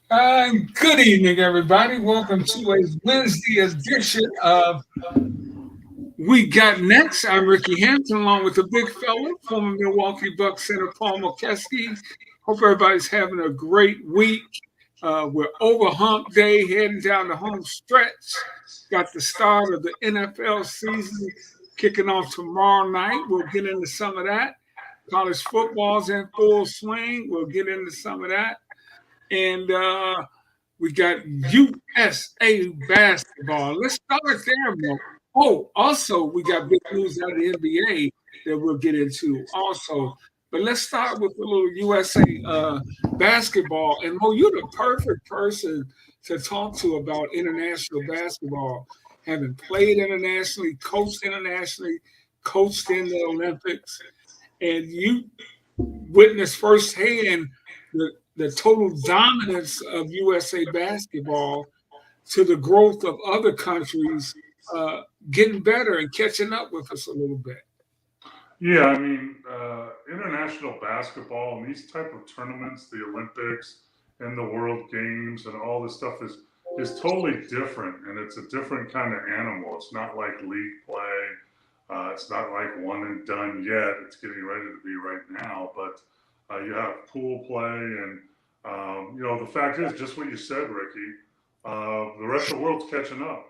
Good evening, everybody. Welcome to a Wednesday edition of We Got Next. I'm Rickey Hampton, along with the big fella, former Milwaukee Bucks center Paul Mokeski. Hope everybody's having a great week. We're over Hump Day, heading down the home stretch. Got the start of the NFL season kicking off tomorrow night. We'll get into some of that. College football's in full swing. We'll get into some of that. And we got USA basketball. Let's start there, Mo. Oh, also, we got big news out of the NBA that we'll get into also. But let's start with a little USA basketball. And Mo, you're the perfect person to talk to about international basketball. Having played internationally, coached in the Olympics, and you witnessed firsthand the total dominance of USA basketball to the growth of other countries getting better and catching up with us a little bit. Yeah, I mean, international basketball and these type of tournaments, the Olympics and the World Games and all this stuff is totally different, and it's a different kind of animal. It's not like league play. It's not like one and done yet. It's getting ready to be right now, but you have pool play, and the fact is, just what you said, Ricky. The rest of the world's catching up.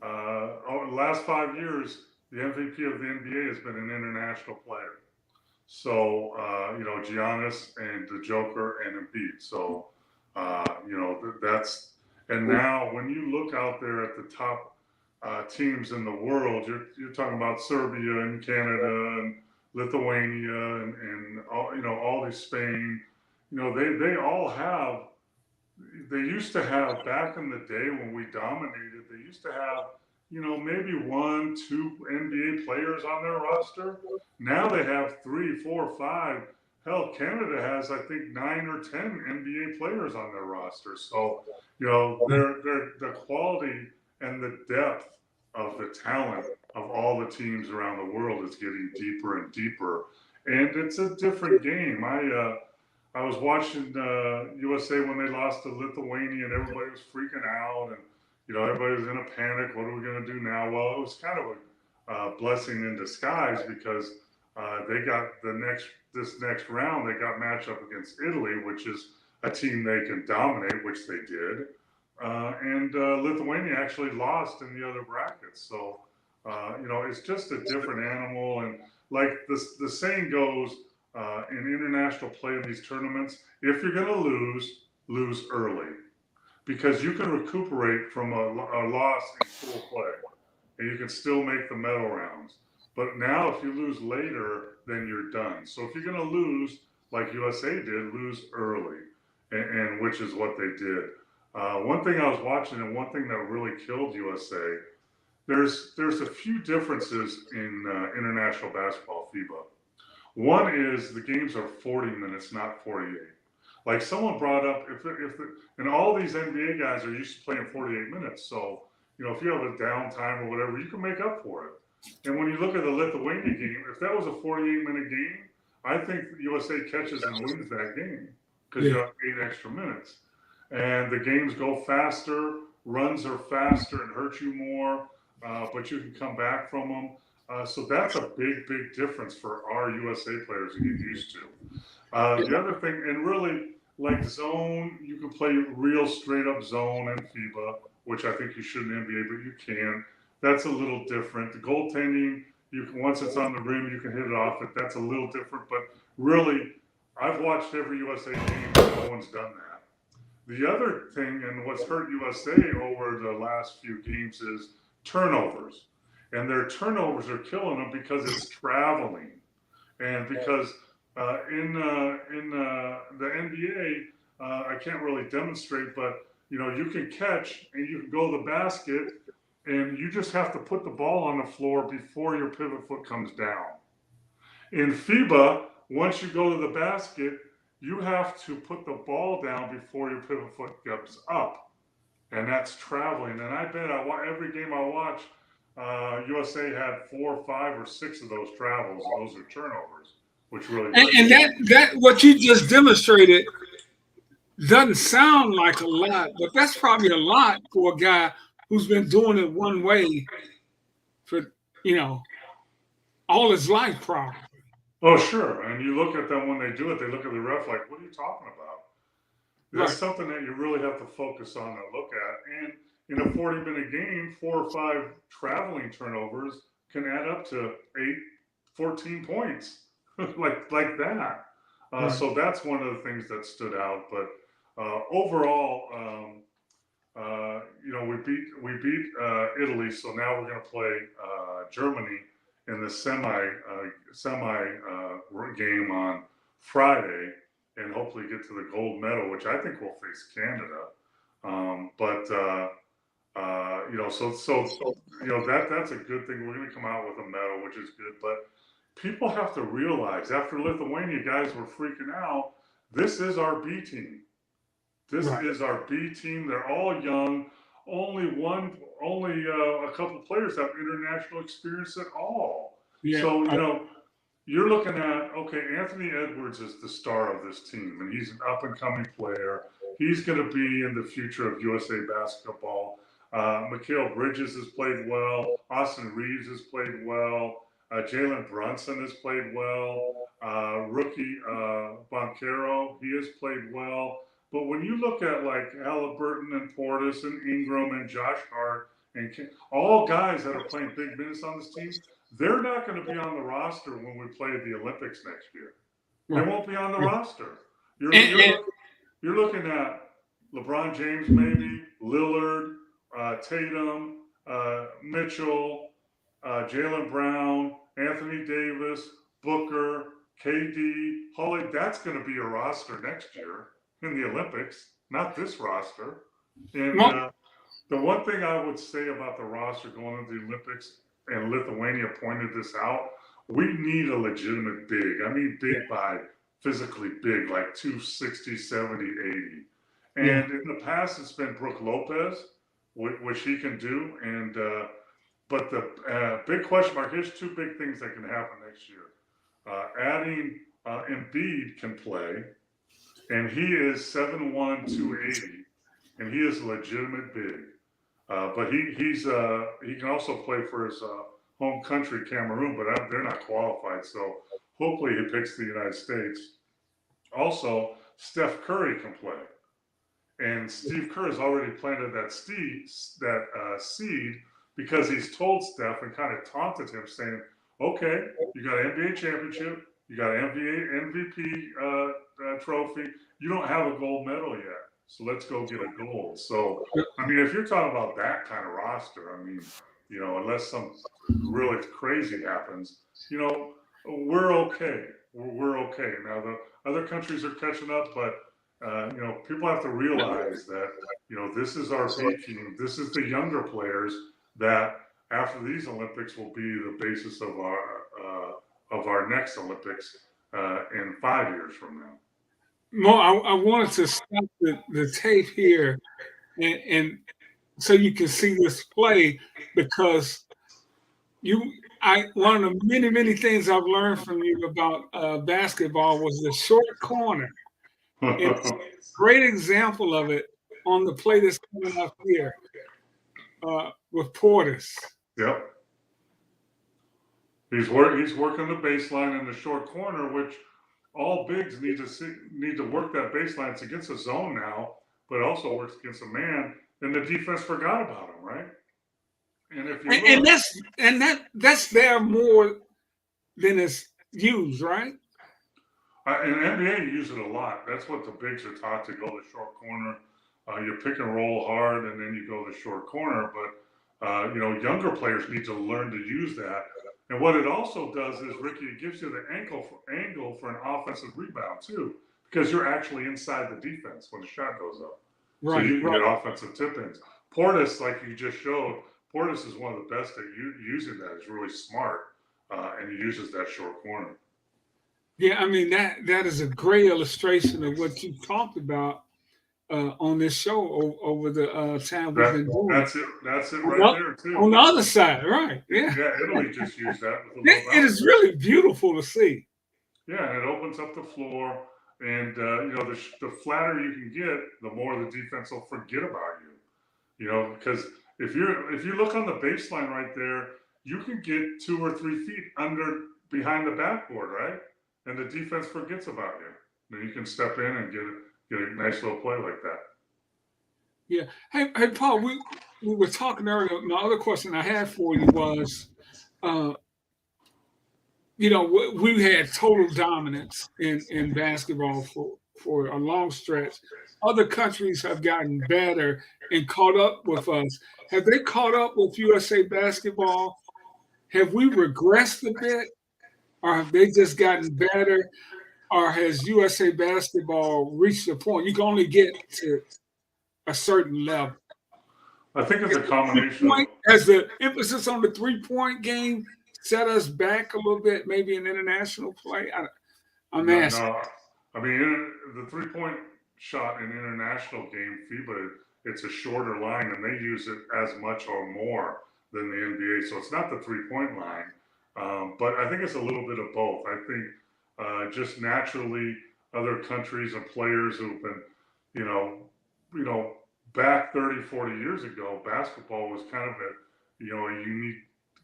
Over the last 5 years, the MVP of the NBA has been an international player. So, Giannis and the Joker and Embiid. So, that's, and now when you look out there at the top teams in the world, you're talking about Serbia and Canada and Lithuania and all these Spain. They all have, they used to have, back in the day when we dominated, they used to have, maybe one, two NBA players on their roster. Now they have three, four, five. Hell, Canada has, I think, 9 or 10 NBA players on their roster. So, they're the quality and the depth of the talent of all the teams around the world is getting deeper and deeper. And it's a different game. I was watching USA when they lost to Lithuania, and everybody was freaking out, and everybody was in a panic. What are we going to do now? Well, it was kind of a blessing in disguise because they got this next round. They got matched up against Italy, which is a team they can dominate, which they did, and Lithuania actually lost in the other brackets. So it's just a different animal, and like the saying goes in international play in these tournaments, if you're going to lose early because you can recuperate from a loss in full play and you can still make the medal rounds. But now, if you lose later, then you're done. So if you're going to lose, like USA did, lose early, and which is what they did. One thing I was watching, and one thing that really killed USA, there's a few differences in international basketball FIBA. One is the games are 40 minutes, not 48. Like someone brought up, and all these NBA guys are used to playing 48 minutes. So, if you have a downtime or whatever, you can make up for it. And when you look at the Lithuania game, if that was a 48-minute game, I think USA catches and wins that game because you Yeah. have 8 extra minutes. And the games go faster, runs are faster and hurt you more, but you can come back from them. So that's a big, big difference for our USA players to get used to. The other thing, and really, like zone, you can play real straight up zone in FIBA, which I think you should in NBA, but you can. That's a little different. The goaltending, once it's on the rim, you can hit it off it. That's a little different, but really, I've watched every USA game, and no one's done that. The other thing, and what's hurt USA over the last few games, is turnovers. And their turnovers are killing them because it's traveling. And because in the NBA, I can't really demonstrate, but you can catch and you can go to the basket, and you just have to put the ball on the floor before your pivot foot comes down. In FIBA, once you go to the basket, you have to put the ball down before your pivot foot goes up, and that's traveling. And I bet every game I watch, USA had 4, 5, or 6 of those travels, and those are turnovers, which really And hurt. that what you just demonstrated Doesn't sound like a lot, but that's probably a lot for a guy who's been doing it one way for, you know, all his life, probably. Oh, sure. And you look at them when they do it, they look at the ref like, what are you talking about? That's Right. something that you really have to focus on and look at. And in a 40-minute game, 4 or 5 traveling turnovers can add up to 8, 14 points, like that. Right. So that's one of the things that stood out. But overall, we beat Italy, so now we're going to play Germany in the semi game on Friday, and hopefully get to the gold medal, which I think we'll face Canada. But that's a good thing. We're going to come out with a medal, which is good. But people have to realize after Lithuania, guys were freaking out. This is our B team. This Right. is our B team. They're all young. Only a couple players have international experience at all. Yeah. So you're looking at, okay, Anthony Edwards is the star of this team, and he's an up and coming player. He's going to be in the future of USA basketball. Mikal Bridges has played well. Austin Reeves has played well. Jalen Brunson has played well. Rookie Boncaro, he has played well. But when you look at like Halliburton and Portis and Ingram and Josh Hart and all guys that are playing big minutes on this team, they're not going to be on the roster when we play the Olympics next year. They Right. won't be on the roster. And You're looking at LeBron James, maybe Lillard, Tatum, Mitchell, Jalen Brown, Anthony Davis, Booker, KD, Holly. That's going to be a roster next year in the Olympics, not this roster. And the one thing I would say about the roster going into the Olympics, and Lithuania pointed this out, we need a legitimate big. I mean, big by physically big, like 260, 70, 80. And in the past, it's been Brook Lopez, which he can do. And but the big question mark, here's 2 big things that can happen next year. Adding Embiid can play, and he is 7'1", 280, and he is a legitimate big. But he can also play for his home country, Cameroon, but they're not qualified. So hopefully he picks the United States. Also, Steph Curry can play, and Steve Kerr has already planted that seed because he's told Steph and kind of taunted him, saying, "Okay, you got an NBA championship, you got an MVP trophy, you don't have a gold medal yet. So let's go get a gold." So, I mean, if you're talking about that kind of roster, I mean, unless some really crazy happens, we're okay. We're okay. Now, the other countries are catching up, but, people have to realize that, this is our B team. This is the younger players that after these Olympics will be the basis of our next Olympics in 5 years from now. Mo, I wanted to stop the tape here and so you can see this play because one of the many things I've learned from you about basketball was the short corner. And it's a great example of it on the play that's coming up here with Portis. Yep. He's working the baseline in the short corner, which all bigs need to work that baseline. It's against a zone now, but it also works against a man. And the defense forgot about him, right? And if you that's there more than it's used, right? in NBA, you use it a lot. That's what the bigs are taught to go the short corner. You pick and roll hard, and then you go the short corner. But younger players need to learn to use that. And what it also does is, Ricky, it gives you the angle for an offensive rebound too, because you're actually inside the defense when the shot goes up. Right. So you can get offensive tip-ins. Portis, like you just showed, Portis is one of the best at using that. He's really smart, and he uses that short corner. Yeah, I mean that is a great illustration of what you talked about on this show over the time we've been doing. That's it right there too. On the other side, right? Yeah. Yeah, Italy just used that. It is really beautiful to see. Yeah, and it opens up the floor. And the flatter you can get, the more the defense will forget about you. Because if you look on the baseline right there, you can get 2 or 3 feet under behind the backboard, right? And the defense forgets about you. Then you can step in and get a nice little play like that. Yeah. Hey, Paul. We were talking earlier. My other question I had for you was, uh, we had total dominance in basketball for a long stretch. Other countries have gotten better and caught up with us. Have they caught up with USA basketball? Have we regressed a bit, or have they just gotten better? Or has USA basketball reached a point you can only get to a certain level? I think it's a combination of. Has the emphasis on the 3-point game set us back a little bit, maybe in international play? I'm No, asking. no. I mean, the 3-point shot in international game, FIBA, it's a shorter line, and they use it as much or more than the NBA. So it's not the 3-point line, but I think it's a little bit of both. I think just naturally, other countries and players who've been, you know, you know, back 30, 40 years ago, basketball was kind of a unique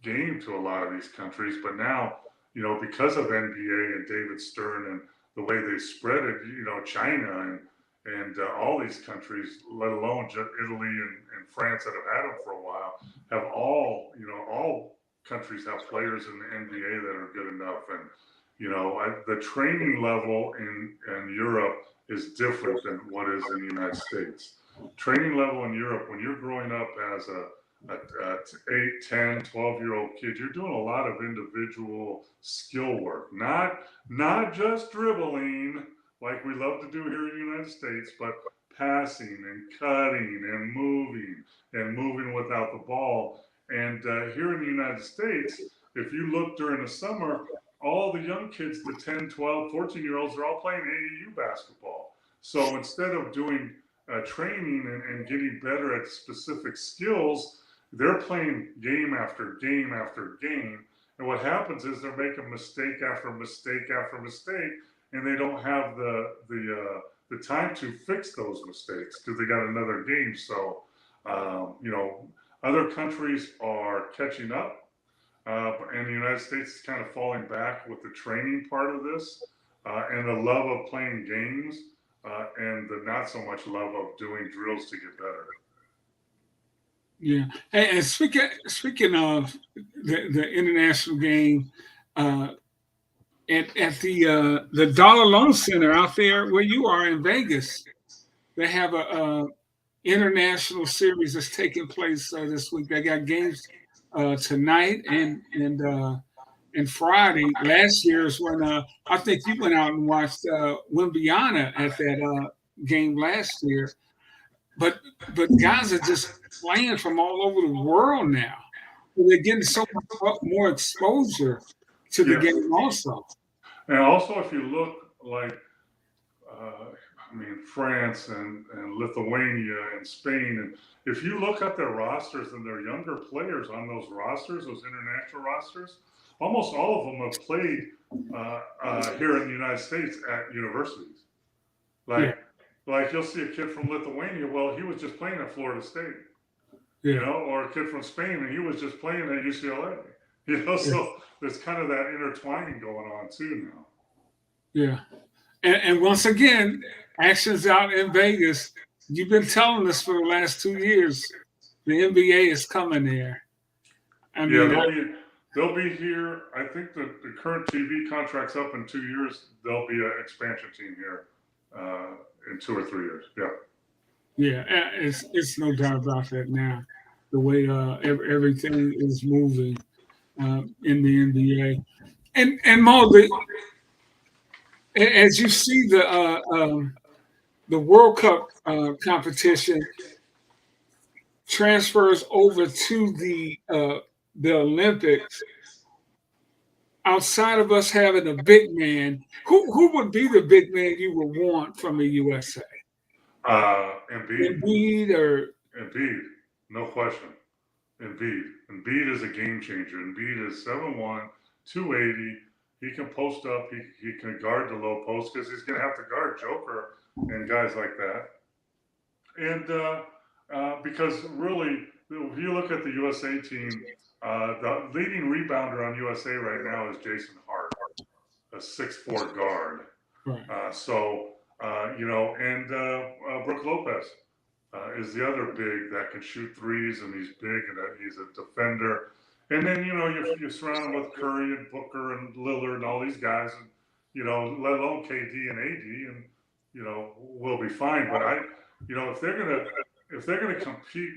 game to a lot of these countries, but now because of NBA and David Stern and the way they spread it, China and all these countries, let alone Italy and France that have had them for a while, have all countries have players in the NBA that are good enough. And, the training level in Europe is different than what is in the United States. Training level in Europe, when you're growing up as a 8, 10, 12-year-old kid, you're doing a lot of individual skill work, not just dribbling like we love to do here in the United States, but passing and cutting and moving without the ball. And here in the United States, if you look during the summer, all the young kids, the 10, 12, 14-year-olds, are all playing AAU basketball. So instead of doing training and getting better at specific skills, they're playing game after game after game. And what happens is they're making mistake after mistake after mistake, and they don't have the time to fix those mistakes because they got another game. So, other countries are catching up, and the United States is kind of falling back with the training part of this, and the love of playing games, and the not so much love of doing drills to get better. Yeah. And speaking of the international game, at the Dollar Loan Center out there where you are in Vegas, they have a international series that's taking place this week. They got games tonight and Friday. Last year is when I think you went out and watched Wimbiana at that game last year. But guys are just playing from all over the world now. They're getting so much more exposure to the Yes. game also. And also, if you look like, France and Lithuania and Spain, and if you look at their rosters and their younger players on those rosters, those international rosters, almost all of them have played here in the United States at universities. Yeah. Like you'll see a kid from Lithuania, well, he was just playing at Florida State, Yeah. or a kid from Spain, and he was just playing at UCLA. So there's kind of that intertwining going on too now. Yeah. And once again, actions out in Vegas. You've been telling us for the last 2 years, the NBA is coming there. I mean, they'll be here. I think the current TV contract's up in 2 years. There'll be an expansion team here in 2 or 3 years. Yeah. Yeah, it's no doubt about that now. The way everything is moving in the NBA, and Mo, as you see the World Cup competition transfers over to the Olympics. Outside of us having a big man, who would be the big man you would want from the USA? Embiid. Embiid, no question. Embiid is a game changer. Embiid is 7'1", 280. He can post up. He can guard the low post because he's going to have to guard Joker and guys like that. And because really, if you look at the USA team, the leading rebounder on USA right now is Jason Hart, a 6'4" guard. Right. Brooke Lopez is the other big that can shoot threes, and he's big and he's a defender. And then you surround him with Curry and Booker and Lillard and all these guys, and let alone KD and AD, and we'll be fine. But if they're gonna compete,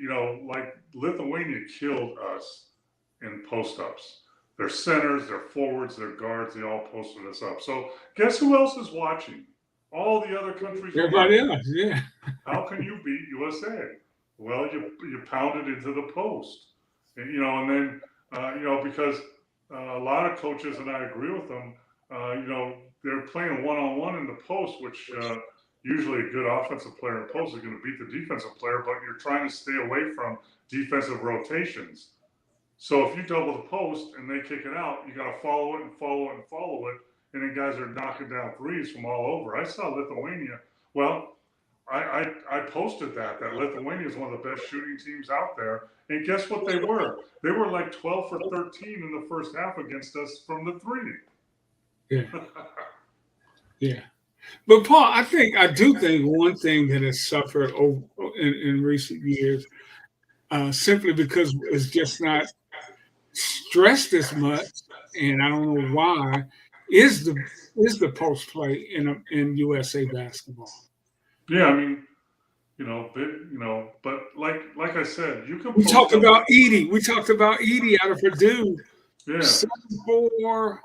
like Lithuania killed us in post ups. Their centers, their forwards, their guards, they all posted us up. So guess who else is watching? All the other countries. Everybody else, yeah. How can you beat USA? Well, you pound it into the post, and then because a lot of coaches, and I agree with them, they're playing one-on-one in the post, which usually a good offensive player in post is going to beat the defensive player, but you're trying to stay away from defensive rotations. So if you double the post and they kick it out, you got to follow it and follow it and follow it, and then guys are knocking down threes from all over. I saw Lithuania. Well, I posted that Lithuania is one of the best shooting teams out there. And guess what they were? They were like 12 for 13 in the first half against us from the three. Yeah. Yeah. But Paul, I do think one thing that has suffered in recent years, simply because it's just not stressed as much, and I don't know why, is the post play in USA basketball. Yeah, I mean, but like I said, you can. We talked about Edie. We talked about Edie out of Purdue. Yeah. 7'4",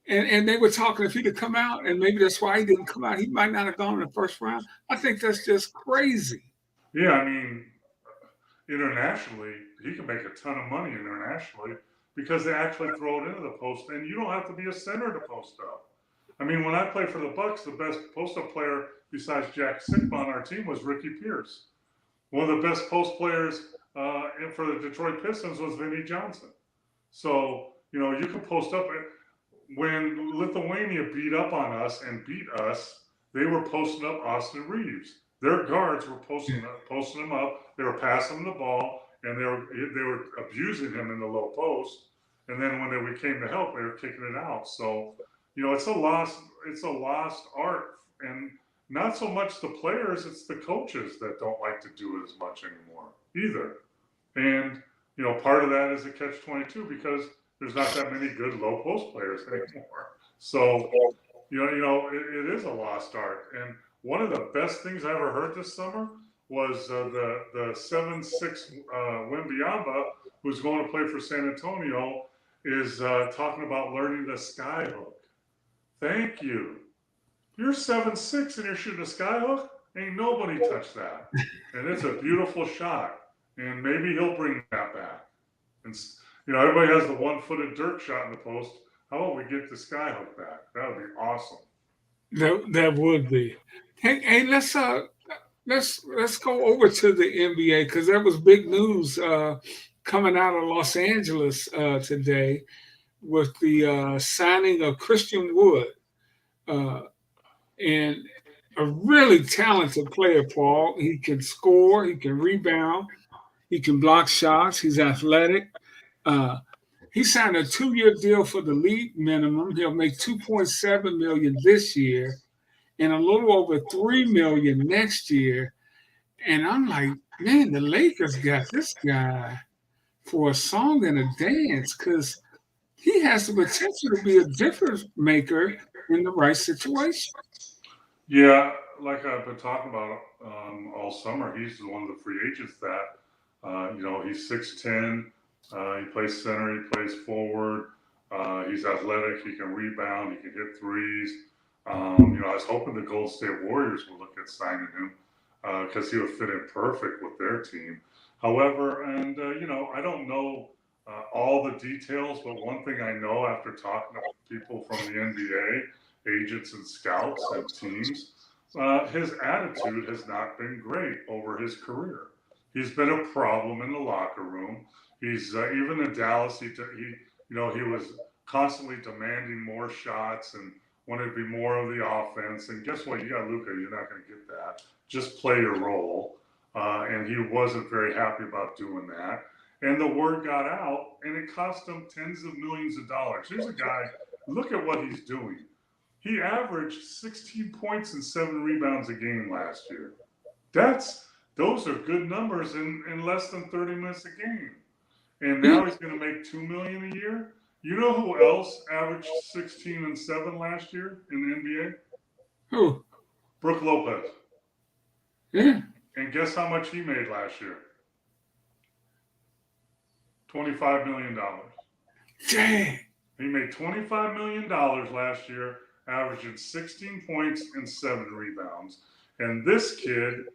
and they were talking if he'd have come out, and maybe that's why he didn't come out. He might not have gone in the first round. I think that's just crazy. Yeah, I mean, internationally, he can make a ton of money internationally because they actually throw it into the post, and you don't have to be a center to post up. I mean, when I played for the Bucks, the best post-up player besides Jack Sikma on our team was Ricky Pierce. One of the best post players for the Detroit Pistons was Vinnie Johnson. So, you can post up. When Lithuania beat up on us and beat us, they were posting up Austin Reeves. Their guards were posting him up. They were passing him the ball, and they were abusing him in the low post. And then when we came to help, they were kicking it out. So, it's a lost art, and not so much the players, it's the coaches that don't like to do it as much anymore either. And part of that is a catch-22 because there's not that many good low post players anymore. So it is a lost art. And one of the best things I ever heard this summer was the 7'6" Wembyamba, who's going to play for San Antonio, is talking about learning the sky hook. Thank you. You're 7'6" and you're shooting a sky hook? Ain't nobody touched that. And it's a beautiful shot. And maybe he'll bring that back. And everybody has the one-footed dirt shot in the post. How about we get the sky hook back? That would be awesome. That would be. Hey, let's go over to the NBA because there was big news coming out of Los Angeles today with the signing of Christian Wood, and a really talented player, Paul. He can score, he can rebound, he can block shots, he's athletic. He signed a 2-year deal for the league minimum. He'll make $2.7 million this year and a little over $3 million next year. And I'm like, man, the Lakers got this guy for a song and a dance because he has the potential to be a difference maker in the right situation. Yeah, like I've been talking about all summer, he's one of the free agents that, he's 6'10", he plays center, he plays forward, he's athletic, he can rebound, he can hit threes. I was hoping the Golden State Warriors would look at signing him because he would fit in perfect with their team. However, I don't know all the details, but one thing I know after talking to people from the NBA, agents and scouts and teams, his attitude has not been great over his career. He's been a problem in the locker room. He's even in Dallas. He was constantly demanding more shots and wanted to be more of the offense. And guess what? You got Luka. You're not going to get that. Just play your role. And he wasn't very happy about doing that. And the word got out, and it cost him tens of millions of dollars. Here's a guy, look at what he's doing. He averaged 16 points and 7 rebounds a game last year. Those are good numbers in less than 30 minutes a game. And now he's going to make $2 million a year. You know who else averaged 16 and 7 last year in the NBA? Who? Brook Lopez. Yeah. And guess how much he made last year? $25 million. Dang. He made $25 million last year, averaging 16 points and 7 rebounds. And this kid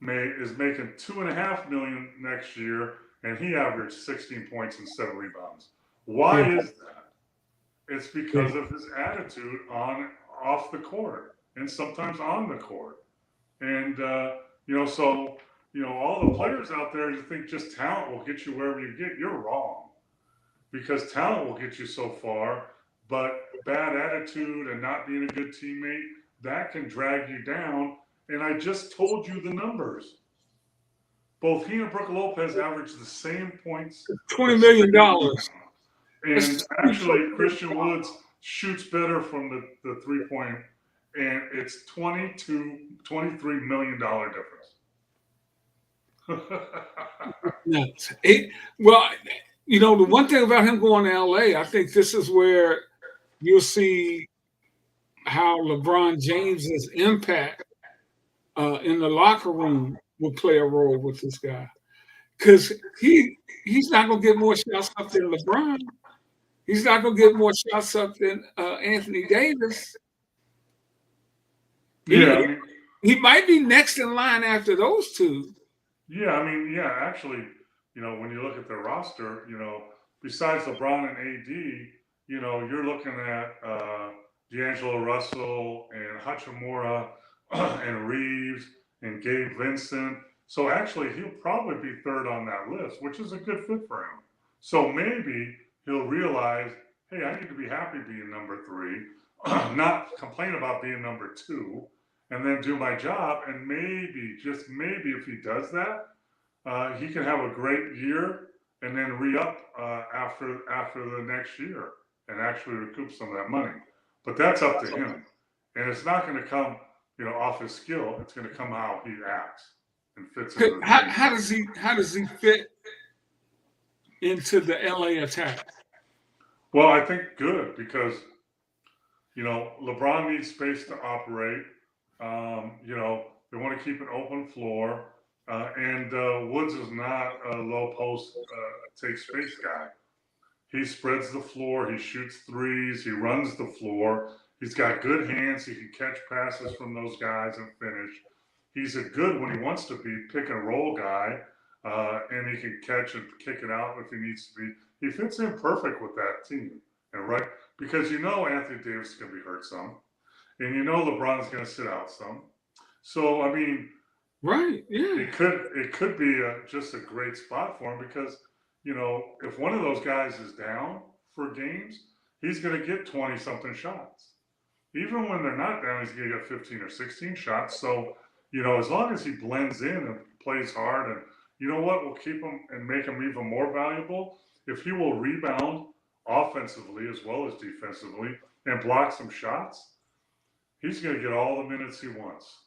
is making $2.5 million next year, and he averaged 16 points and 7 rebounds. Why is that? It's because of his attitude off the court and sometimes on the court. And all the players out there who think just talent will get you wherever you get, you're wrong. Because talent will get you so far, but bad attitude and not being a good teammate, that can drag you down. And I just told you the numbers. Both he and Brook Lopez averaged the same points. $20 million. And actually, Christian Woods shoots better from the three-point, and it's $23 million difference. Well, the one thing about him going to LA, I think this is where you'll see how LeBron James's impact in the locker room will play a role with this guy. Because he's not going to get more shots up than LeBron. He's not going to get more shots up than Anthony Davis. Yeah. He might be next in line after those two. Yeah, actually, when you look at the roster, besides LeBron and AD, you're looking at D'Angelo Russell and Hachimura and Reeves and Gabe Vincent. So actually, he'll probably be third on that list, which is a good fit for him. So maybe he'll realize, hey, I need to be happy being number 3, not complain about being number 2, and then do my job. And maybe, just maybe, if he does that, he can have a great year and then re-up after the next year and actually recoup some of that money. But that's up to him. And it's not going to come, off his skill. It's going to come how he acts and fits into the how does he fit into the LA attack? Well, I think good because, LeBron needs space to operate. They want to keep an open floor. And Woods is not a low post take space guy. He spreads the floor. He shoots threes. He runs the floor. He's got good hands. He can catch passes from those guys and finish. He's a good, when he wants to be, pick and roll guy. And he can catch and kick it out if he needs to be. He fits in perfect with that team. And right, because Anthony Davis is going to be hurt some. And LeBron's going to sit out some. So, right, yeah. It could be just a great spot for him because, if one of those guys is down for games, he's going to get 20-something shots. Even when they're not down, he's going to get 15 or 16 shots. So, as long as he blends in and plays hard, and you know what will keep him and make him even more valuable? If he will rebound offensively as well as defensively and block some shots, he's going to get all the minutes he wants.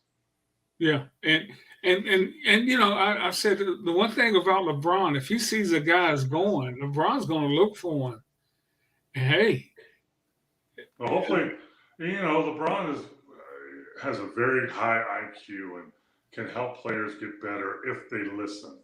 Yeah, and I said the one thing about LeBron, if he sees a guy's going, LeBron's going to look for him. And hey, well, hopefully, LeBron has a very high IQ and can help players get better if they listen.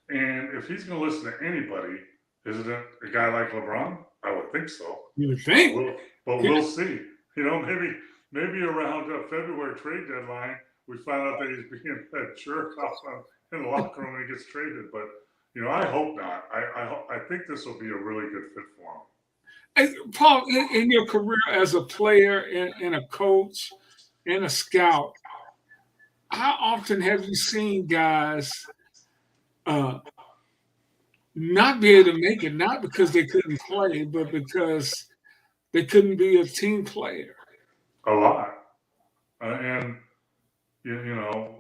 And if he's going to listen to anybody, isn't it a guy like LeBron? I would think so. You would think, but we'll see. Maybe around February trade deadline, we find out that he's being a jerk off in the locker room when he gets traded. But, I hope not. I think this will be a really good fit for him. And Paul, in your career as a player and a coach and a scout, how often have you seen guys not be able to make it, not because they couldn't play, but because They couldn't be a team player. A lot. And you know,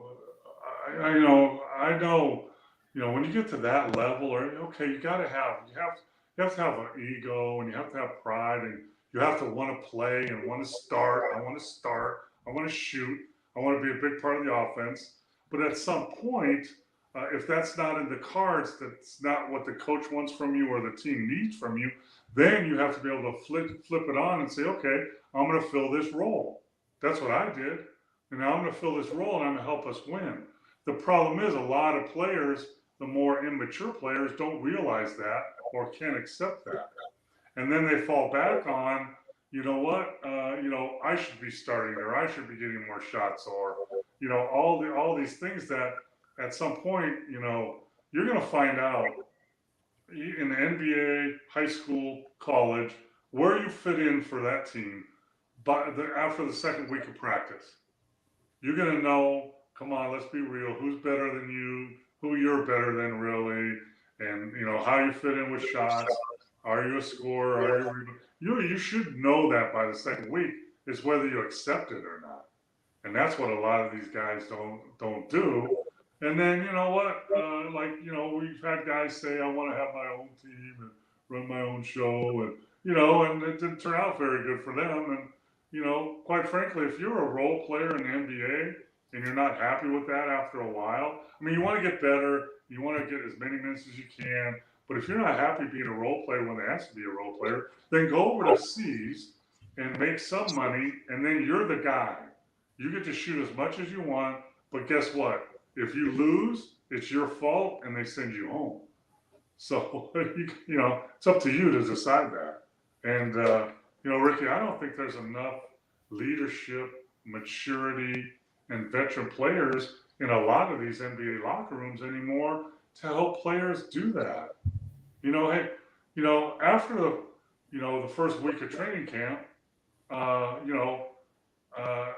I know, when you get to that level, or okay, you have to have an ego, and you have to have pride, and you have to want to play and want to start. I want to start. I want to shoot. I want to be a big part of the offense. But at some point, if that's not in the cards, that's not what the coach wants from you or the team needs from you. Then you have to be able to flip it on and say, okay, I'm going to fill this role. That's what I did. And now I'm going to fill this role and I'm going to help us win. The problem is a lot of players, the more immature players, don't realize that or can't accept that. And then they fall back on, you know what, I should be starting, or I should be getting more shots, or, all these things that at some point, you're going to find out in the NBA, high school, college, where you fit in for that team, but after the second week of practice. You're going to know, come on, let's be real, who's better than you, who you're better than really, and, how you fit in with shots. Are you a scorer? You should know that by the second week. It's whether you accept it or not. And that's what a lot of these guys don't do. And then, you know what, we've had guys say, I want to have my own team and run my own show, and it didn't turn out very good for them. And quite frankly, if you're a role player in the NBA and you're not happy with that after a while, I mean, you want to get better, you want to get as many minutes as you can, but if you're not happy being a role player when they ask to be a role player, then go over to C's and make some money, and then you're the guy. You get to shoot as much as you want, but guess what? If you lose, it's your fault, and they send you home. So, it's up to you to decide that. And, Ricky, I don't think there's enough leadership, maturity, and veteran players in a lot of these NBA locker rooms anymore to help players do that. Hey, after the first week of training camp, uh, you know, uh,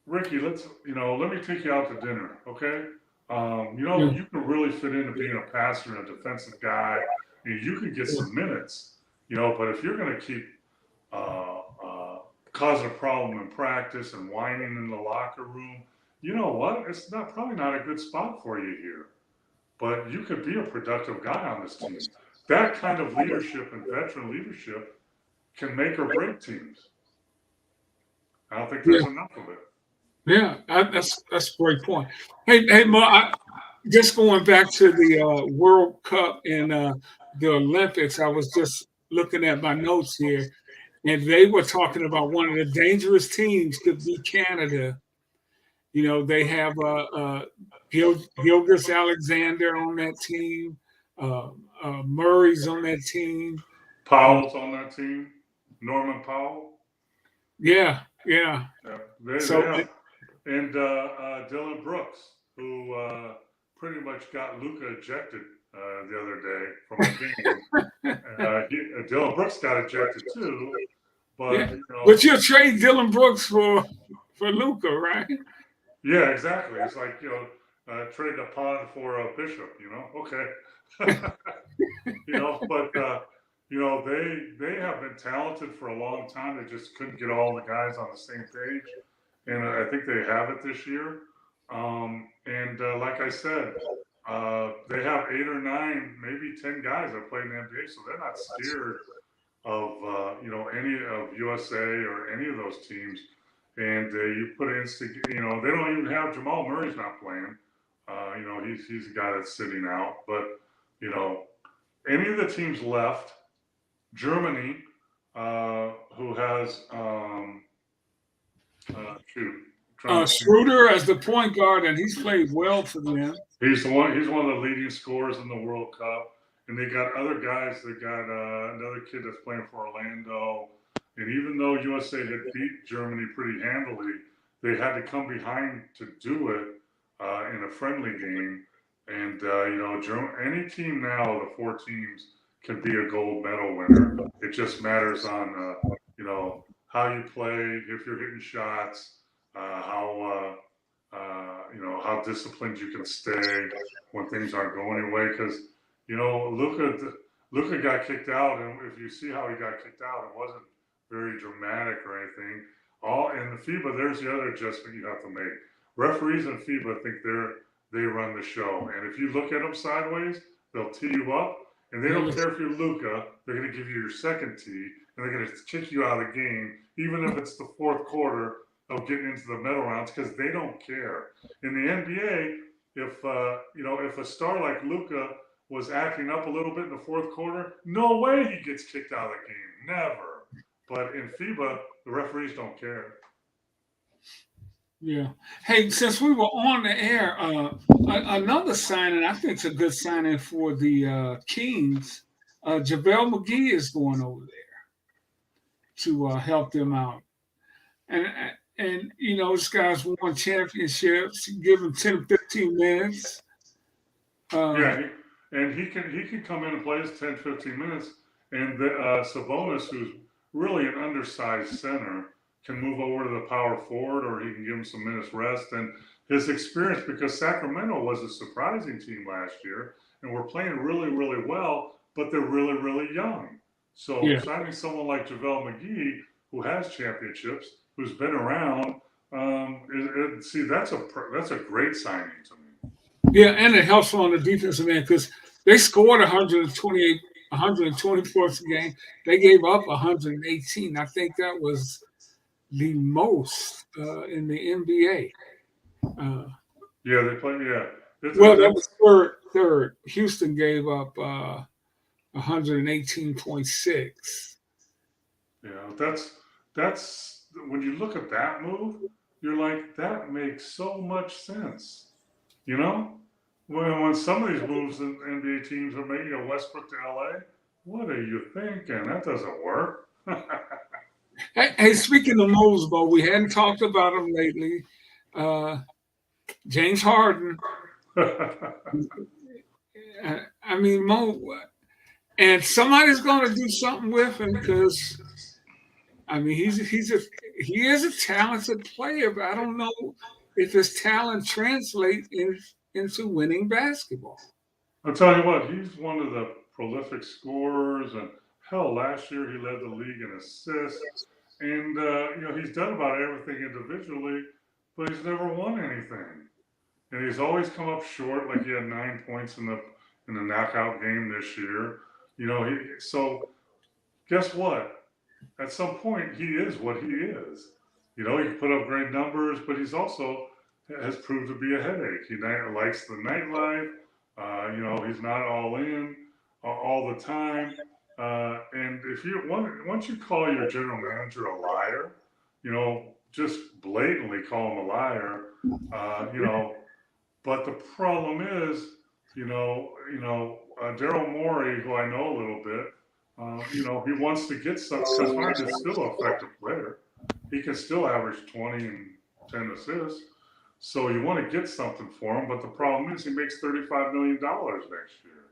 Ricky, let me take you out to dinner, okay? Yeah. You can really fit into being a passer and a defensive guy, and you can get some minutes, but if you're going to keep uh, uh, causing a problem in practice and whining in the locker room, you know what? It's probably not a good spot for you here. But you could be a productive guy on this team. That kind of leadership and veteran leadership can make or break teams. I don't think Yeah. there's enough of it. Yeah, that's a great point. Hey, Mo, just going back to the World Cup and the Olympics, I was just looking at my notes here, and they were talking about one of the dangerous teams could be Canada. They have Gilgis Alexander on that team, uh, Murray's on that team. Powell's on that team. Norman Powell. Yeah. Yeah, they So, have, and Dylan Brooks, who pretty much got Luka ejected the other day from a game. Dylan Brooks got ejected too, but yeah, but you'll trade Dylan Brooks for Luca, right? yeah, exactly. It's like trade a pond for a bishop. Okay. But they have been talented for a long time. They just couldn't get all the guys on the same page, and I think they have it this year. And like I said, they have 8 or 9, maybe 10 guys that play in the NBA, so they're not scared of any of USA or any of those teams. And you put they don't even have Jamal Murray's not playing. He's a guy that's sitting out, but you know any of the teams left, Germany, who has shoot, Schroeder as the point guard, and he's played well for them. He's one of the leading scorers in the World Cup, and they got other guys. They got another kid that's playing for Orlando. And even though USA had beat Germany pretty handily, they had to come behind to do it in a friendly game. And any team now, the 4 teams, can be a gold medal winner. It just matters on how you play, if you're hitting shots, how disciplined you can stay when things aren't going your way. Because Luka got kicked out, and if you see how he got kicked out, it wasn't very dramatic or anything. All in the FIBA, there's the other adjustment you have to make. Referees in FIBA think they run the show, and if you look at them sideways, they'll tee you up, and they don't care if you're Luca. They're going to give you your second tee, and they're going to kick you out of the game, even if it's the fourth quarter of getting into the medal rounds, because they don't care. In the NBA, if a star like Luca was acting up a little bit in the fourth quarter, no way he gets kicked out of the game. Never. But in FIBA, the referees don't care. Yeah. Hey, since we were on the air, another signing, I think it's a good signing for the Kings. JaVale McGee is going over there to help them out. And this guy's won championships. Give him 10, 15 minutes. And he can come in and play his 10, 15 minutes. And Sabonis, who's really an undersized center, can move over to the power forward, or he can give him some minutes rest. And his experience, because Sacramento was a surprising team last year, and we're playing really, really well, but they're really, really young. So signing someone like JaVale McGee, who has championships, who's been around, that's a great signing to me. Yeah, and it helps on the defensive end because they scored 128, 120 points a game. They gave up 118. I think that was the most in the NBA. They played. Yeah. That was third. Houston gave up 118.6. Yeah, that's when you look at that move, you're like, that makes so much sense. You know, when some of these moves in NBA teams are making, Westbrook to LA, what are you thinking? That doesn't work. Hey, speaking of moves, Bo, we hadn't talked about him lately. James Harden. I mean, Mo, and somebody's going to do something with him because, I mean, he is a talented player, but I don't know if his talent translates into winning basketball. I'll tell you what, he's one of the prolific scorers, and hell, last year he led the league in assists, and he's done about everything individually, but he's never won anything, and he's always come up short. Like he had 9 points in the knockout game this year. So guess what? At some point, he is what he is. He can put up great numbers, but he's also has proved to be a headache. He likes the nightlife. He's not all in all the time. And if once you call your general manager a liar, just blatantly call him a liar. But the problem is, Daryl Morey, who I know a little bit, he wants to get some, because Harden is still an effective player. He can still average 20 and 10 assists. So you want to get something for him, but the problem is he makes $35 million next year.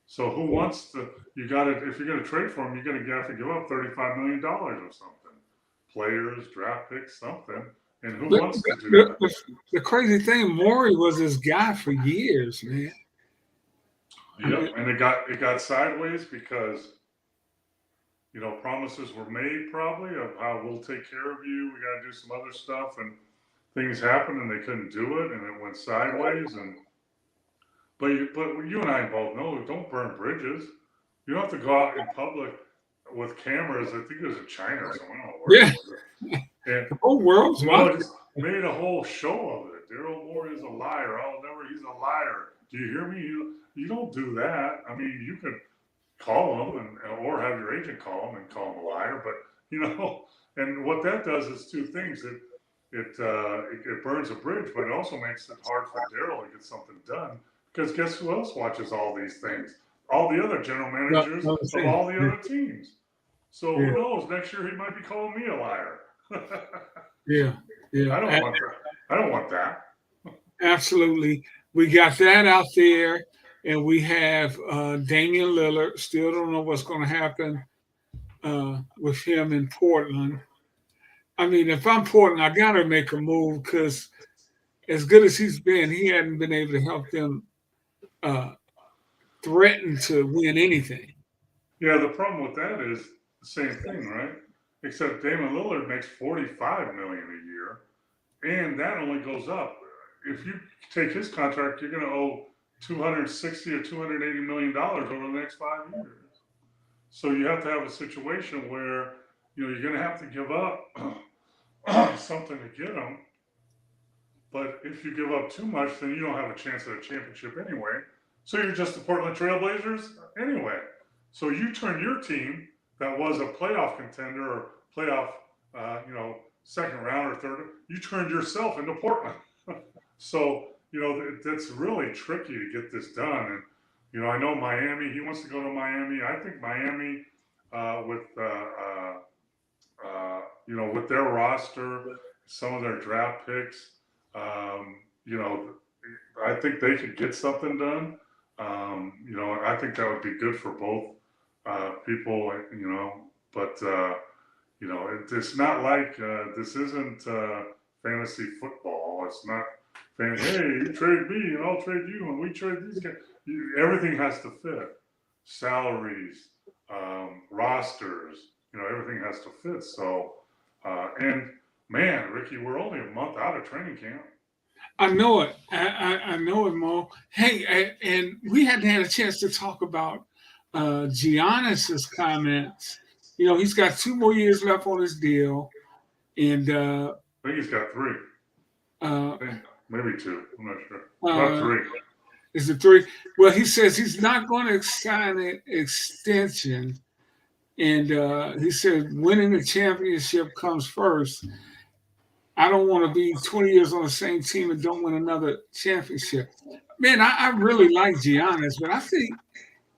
So who wants to? If you're going to trade for him, you're going to have to give up $35 million or something. Players, draft picks, something. And who wants to do that? The crazy thing, Morey was this guy for years, man. Yep, and it got sideways because promises were made probably of how we'll take care of you. We got to do some other stuff, and things happened, and they couldn't do it, and it went sideways. But you and I both know, don't burn bridges. You don't have to go out in public with cameras. I think it was in China or something. And the whole world's just made a whole show of it. Daryl Morey is a liar. He's a liar. Do you hear me? You don't do that. I mean, you can call him or have your agent call him and call him a liar. But and what that does is two things. It burns a bridge, but it also makes it hard for Daryl to get something done. Because guess who else watches all these things? All the other general managers of all the other teams. So who knows? Next year he might be calling me a liar. Yeah. I don't want that. Absolutely. We got that out there, and we have Damian Lillard. Still don't know what's going to happen with him in Portland. I mean, if I'm Portland, I got to make a move because as good as he's been, he hadn't been able to help them threaten to win anything. Yeah, the problem with that is the same thing, right? except Damon Lillard makes $45 million a year, and that only goes up. If you take his contract, you're going to owe $260 or $280 million over the next 5 years. So you have to have a situation where you're going to have to give up something to get him. But if you give up too much, then you don't have a chance at a championship anyway. So you're just the Portland Trailblazers anyway. So you turn your team that was a playoff contender or playoff, second round or third, you turned yourself into Portland. So, that's really tricky to get this done. And, I know Miami, he wants to go to Miami. I think Miami, with their roster, some of their draft picks, I think they could get something done. I think that would be good for both people, but it's not like this isn't fantasy football. It's not saying, hey, you trade me and I'll trade you and we trade these guys. Everything has to fit. Salaries, rosters, everything has to fit. So, and man, Ricky, we're only a month out of training camp. I know it. I know it, Mo. Hey, and we hadn't had a chance to talk about Giannis's comments. He's got 2 more years left on his deal, and I think he's got 3. Maybe 2. I'm not sure. About 3. Is it 3? Well, he says he's not going to sign an extension, and he said winning the championship comes first. I don't want to be 20 years on the same team and don't win another championship. Man, I really like Giannis, but I think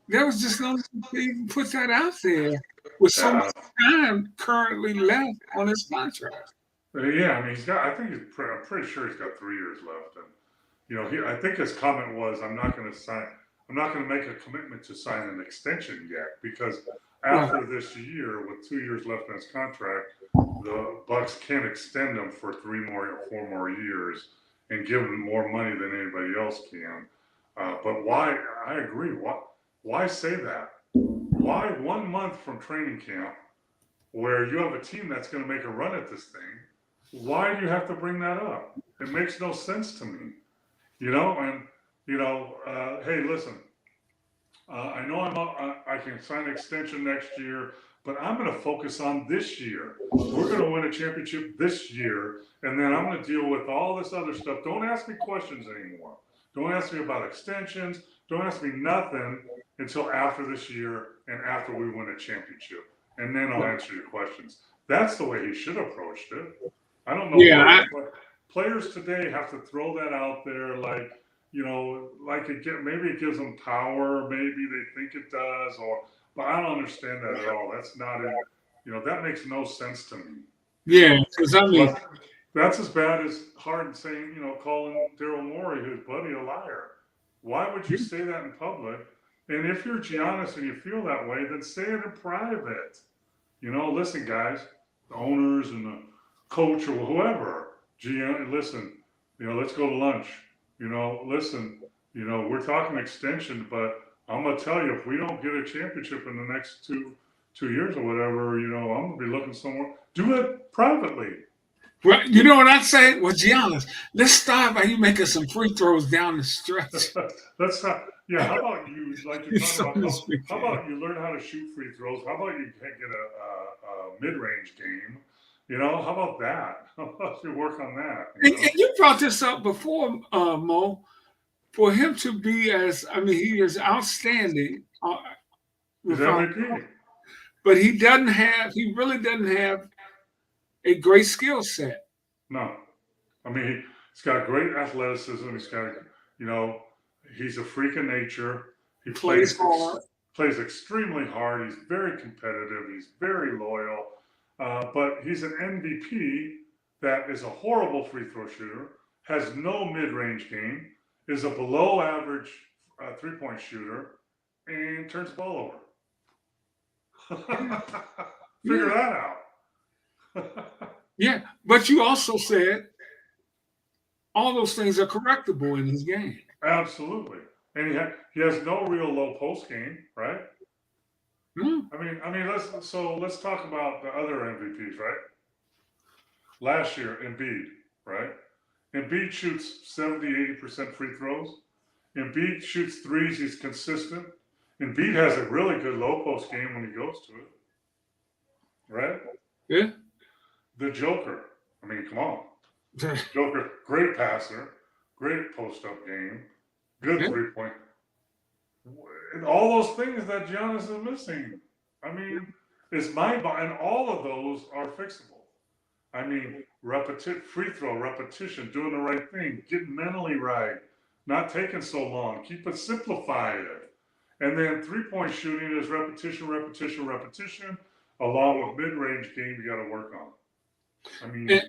there was just no need to put that out there with so much time currently left on his contract. Yeah, I mean, I'm pretty sure he's got 3 years left. And, I think his comment was, I'm not going to make a commitment to sign an extension yet because after this year, with 2 years left on his contract, the Bucks can't extend him for 4 more years and give him more money than anybody else can. But why? I agree. Why say that? Why 1 month from training camp, where you have a team that's going to make a run at this thing? Why do you have to bring that up? It makes no sense to me. Hey, listen. I know I can sign an extension next year, but I'm going to focus on this year. We're going to win a championship this year, and then I'm going to deal with all this other stuff. Don't ask me questions anymore. Don't ask me about extensions. Don't ask me nothing until after this year and after we win a championship, and then I'll answer your questions. That's the way he should have approached it. I don't know. Yeah, players today have to throw that out there like, maybe it gives them power, maybe they think it does, but I don't understand that at all. That's not that makes no sense to me. Yeah, because but that's as bad as Harden saying, calling Daryl Morey, his buddy, a liar. Why would you say that in public? And if you're Giannis and you feel that way, then say it in private. Listen, guys, the owners and the coach or whoever, listen, let's go to lunch. Listen, we're talking extension, but I'm going to tell you, if we don't get a championship in the next two years or whatever, I'm going to be looking somewhere. Do it privately. Well, you know what I'd say? Well, Giannis, let's start by you making some free throws down the stretch. That's not. Yeah, how about you, like you're talking about, how about you learn how to shoot free throws? How about you get a mid-range game? How about that? How about you work on that? And you brought this up before, Mo. For him to be he is outstanding. He's MVP. But he really doesn't have a great skill set. No. He's got great athleticism. He's got, he's a freak of nature. He plays hard. Plays extremely hard. He's very competitive. He's very loyal. But he's an MVP that is a horrible free throw shooter, has no mid-range game, is a below average 3-point shooter, and turns the ball over. Figure that out. Yeah, but you also said all those things are correctable in his game. Absolutely. And he has no real low post game, right? Mm. Let's talk about the other MVPs, right? Last year, Embiid, right? Embiid shoots 70-80% free throws. Embiid shoots threes. He's consistent. Embiid has a really good low post game when he goes to it, right? Yeah. The Joker. I mean, come on. Joker, great passer, great post up game, good Yeah. 3 point. And all those things that Giannis is missing. I mean, it's mind boggling. And all of those are fixable. I mean, free throw, repetition, doing the right thing, getting mentally right, not taking so long, keep it simplified. And then 3 point shooting is repetition, repetition, repetition, along with mid range game you got to work on. I mean,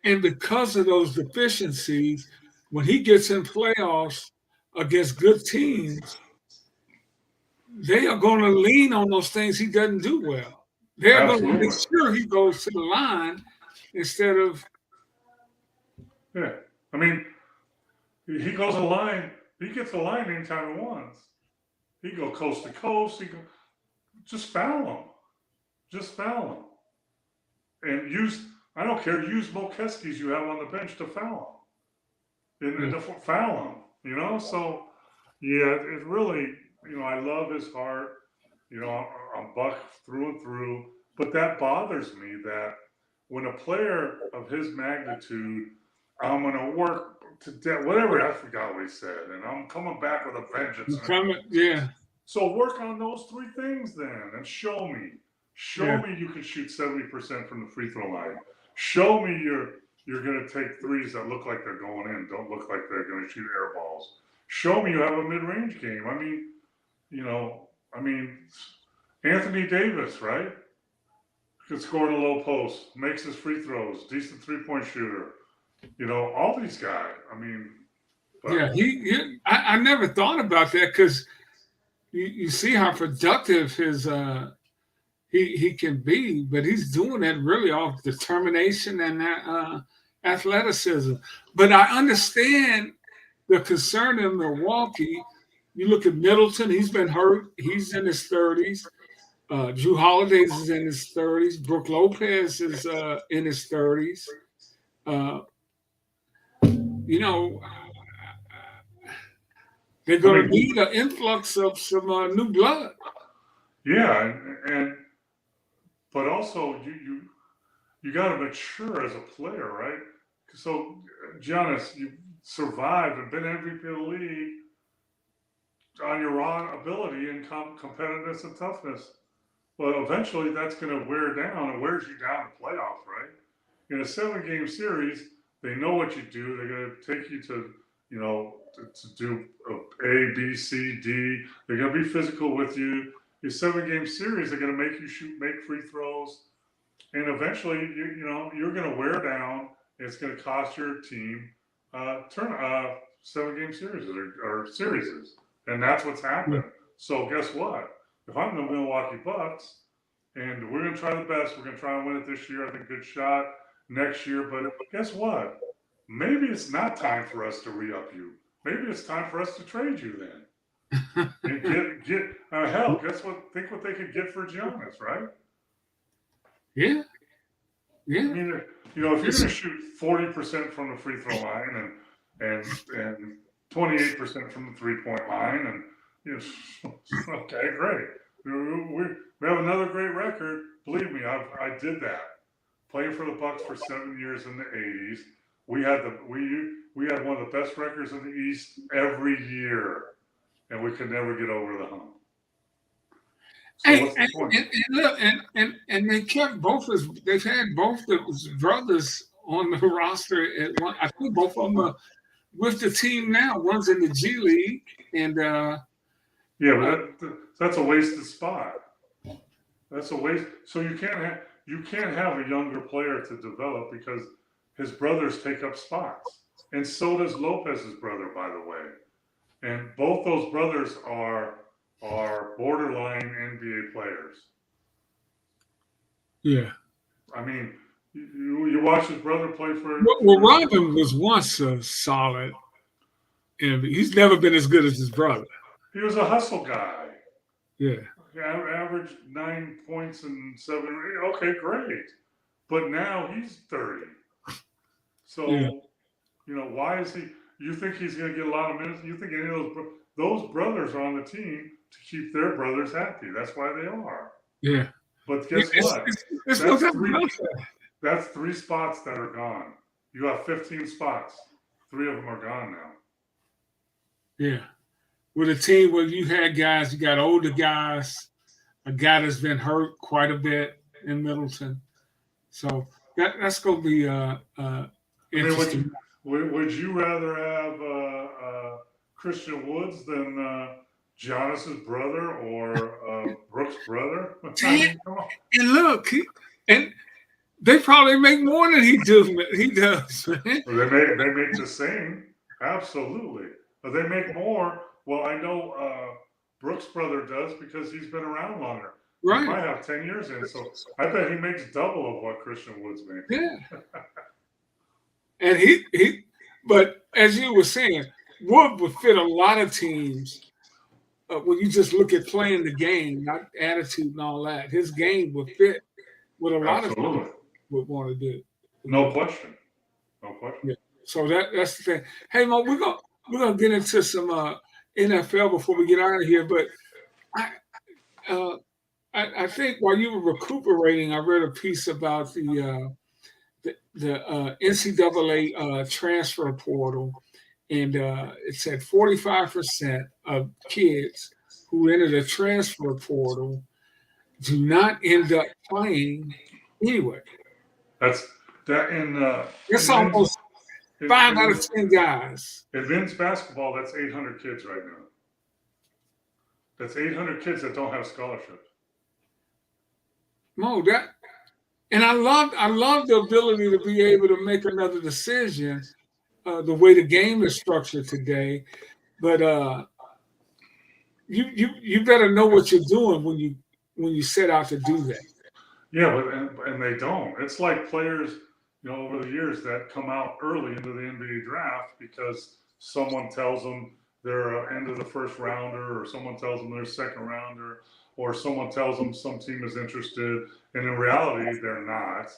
And because of those deficiencies, when he gets in playoffs against good teams, they are going to lean on those things he doesn't do well. They're going to make absolutely. sure he goes to the line instead of. Yeah. I mean, he goes a line, he gets a line anytime he wants. He go coast to coast. Just foul him. Just foul him. And I don't care, use Mokeskis you have on the bench to foul him. And to foul him, you know? So, yeah, it really, I love his heart. I'm Buck through and through. But that bothers me that when a player of his magnitude, I'm going to work to death, whatever, I forgot what he said, and I'm coming back with a vengeance. Yeah. So work on those three things then and show me. Show me you can shoot 70% from the free throw line. Show me you're going to take threes that look like they're going in, don't look like they're going to shoot air balls. Show me you have a mid-range game. I mean, Anthony Davis, right? Can score in the low post, makes his free throws, decent 3 point shooter. All these guys. I mean, yeah. I never thought about that because you see how productive his he can be, but he's doing that really off determination and that athleticism. But I understand the concern in Milwaukee. You look at Middleton; he's been hurt. He's in his 30s. Drew Holiday is in his 30s. Brook Lopez is in his 30s. You know, they're going to need an influx of some new blood. Yeah, but also you got to mature as a player, right? So, Giannis, you survived and been MVP of the league on your raw ability and competitiveness and toughness. Well, eventually that's going to wear down and wears you down in playoffs, right? In a 7-game series, they know what you do. They're going to take you to, to do A, B, C, D. They're going to be physical with you. Your 7-game series, they're going to make you make free throws, and eventually, you're going to wear down. It's going to cost your team 7-game series or series, and that's what's happened. So guess what? If I'm the Milwaukee Bucks, and we're going to try the best, we're going to try and win it this year. I think good shot next year. But guess what? Maybe it's not time for us to re-up you. Maybe it's time for us to trade you then. And get hell. Guess what? Think what they could get for Giannis, right? Yeah. I mean, if you're going to shoot 40% from the free throw line and 28% from the 3-point line, and okay, great. We have another great record. Believe me, I did that. Playing for the Bucks for 7 years in the '80s. We had one of the best records in the East every year, and we could never get over the hump. So what's the point? And they kept they've had both of his brothers on the roster at one. I think both of them are with the team now. One's in the G League, and but that's a wasted spot. That's a waste. So you can't have a younger player to develop because his brothers take up spots, and so does Lopez's brother, by the way. And both those brothers are borderline NBA players. Yeah. I mean, you watch his brother play for. Well, Robin was once a solid, and he's never been as good as his brother. He was a hustle guy. Yeah. averaged 9 points and 7. Okay, great. But now he's 30. Yeah. So, why is he? You think he's going to get a lot of minutes? You think any of those brothers are on the team to keep their brothers happy? That's why they are. Yeah. But Yeah, guess what? it's no That's doubt three. about that. That's 3 spots that are gone. You have 15 spots. 3 of them are gone now. Yeah. With a team where you had guys, you got older guys, a guy that's been hurt quite a bit in Middleton. So that's going to be I mean, interesting. would you rather have Christian Woods than Giannis's brother or Brooks' brother? I Damn. mean, come on. And look, and they probably make more than he does. He does, man. Well, they make the same, absolutely. But they make more. Well, I know Brooks' brother does because he's been around longer. He Right. might have 10 years in, so I bet he makes double of what Christian Woods makes. Yeah. And but as you were saying, Wood would fit a lot of teams when you just look at playing the game, not attitude and all that. His game would fit what a lot of teams Absolutely. would want to do. No question. No question. Yeah. So that's the thing. Hey Mo, we're gonna get into some NFL before we get out of here. But I uh, I think while you were recuperating, I read a piece about the NCAA transfer portal, and it said 45% of kids who enter the transfer portal do not end up playing anyway. That's that in That's almost in, 5 out of 10 guys. in men's basketball. That's 800 kids right now. That's 800 kids that don't have scholarships. Mo, and I love the ability to be able to make another decision the way the game is structured today. But you better know what you're doing when you set out to do that. Yeah, and they don't. It's like players, over the years that come out early into the NBA draft because someone tells them they're end of the first rounder, or someone tells them they're a second rounder, or someone tells them some team is interested, and in reality they're not.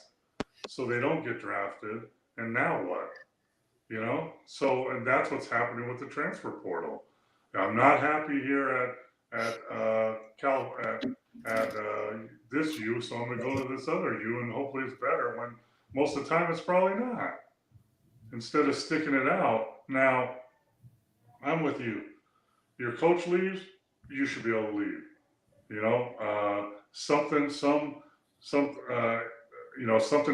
So they don't get drafted, and now what? So and that's what's happening with the transfer portal. I'm not happy here at this U, so I'm going to go to this other U, and hopefully it's better. When most of the time it's probably not. Instead of sticking it out. Now, I'm with you. Your coach leaves, you should be able to leave. Something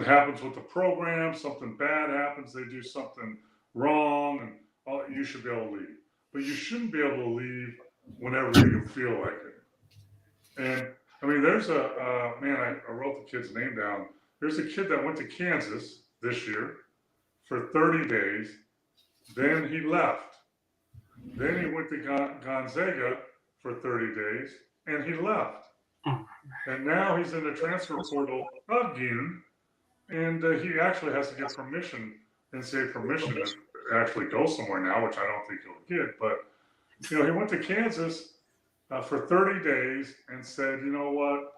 happens with the program, something bad happens, they do something wrong, and you should be able to leave. But you shouldn't be able to leave whenever you feel like it. And I mean, there's I wrote the kid's name down. There's a kid that went to Kansas this year for 30 days. Then he left. Then he went to Gonzaga for 30 days, and he left. And now he's in the transfer portal again, and he actually has to get permission, NCAA permission to actually go somewhere now, which I don't think he'll get. But he went to Kansas for 30 days and said, you know what,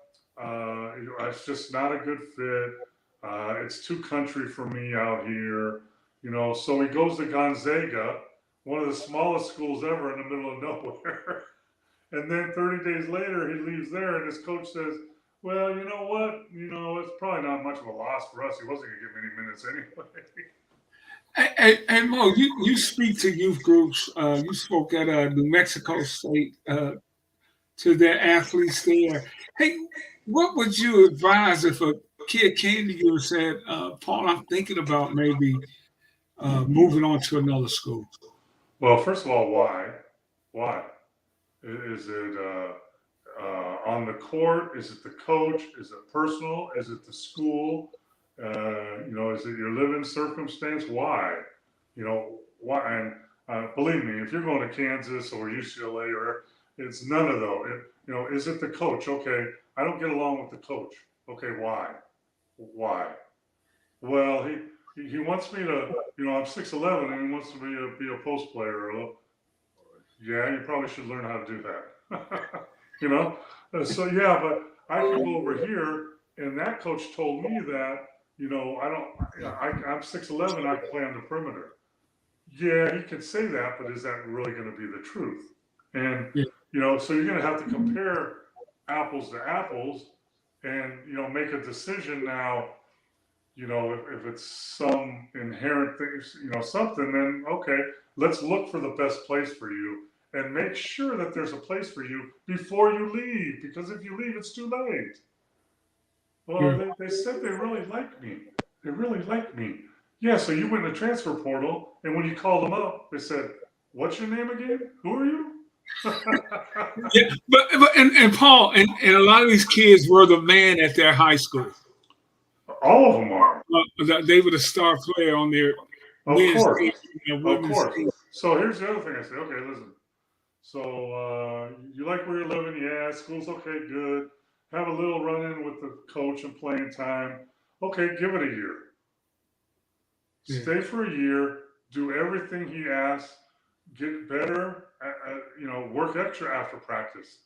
it's just not a good fit. It's too country for me out here. So he goes to Gonzaga, one of the smallest schools ever in the middle of nowhere. And then 30 days later, he leaves there, and his coach says, well, you know what? It's probably not much of a loss for us. He wasn't going to get many minutes anyway. Hey Mo, you speak to youth groups. You spoke at New Mexico State to their athletes there. Hey, what would you advise if a kid came to you and said, Paul, I'm thinking about maybe moving on to another school? Well, first of all, why? Why? Is it on the court? Is it the coach? Is it personal? Is it the school? Is it your living circumstance? Why? Why? And believe me, if you're going to Kansas or UCLA, or it's none of those. Is it the coach? Okay, I don't get along with the coach. Okay, why? Why? Well, he wants me to. I'm 6'11", and he wants me to be a post player. Yeah, you probably should learn how to do that. you know. So yeah, but I can go over here, and that coach told me that, I don't, I'm 6'11", I can play on the perimeter. Yeah, he could say that, but is that really going to be the truth? And Yeah. so you're going to have to compare apples to apples, and make a decision now. If it's some inherent things, something, then okay, let's look for the best place for you and make sure that there's a place for you before you leave. Because if you leave, it's too late. Well, Yeah. they said they really like me. They really like me. Yeah, so you went in the transfer portal, and when you called them up, they said, "What's your name again? Who are you?" Yeah, but and Paul and a lot of these kids were the man at their high school. All of them are. They were the star player on their Of men's course. team and Of women's course. team. So here's the other thing I say. Okay, listen. So you like where you're living? Yeah, school's okay, good. Have a little run in with the coach and playing time. Okay, give it a year. Yeah. Stay for a year. Do everything he asks. Get better. Work extra after practice.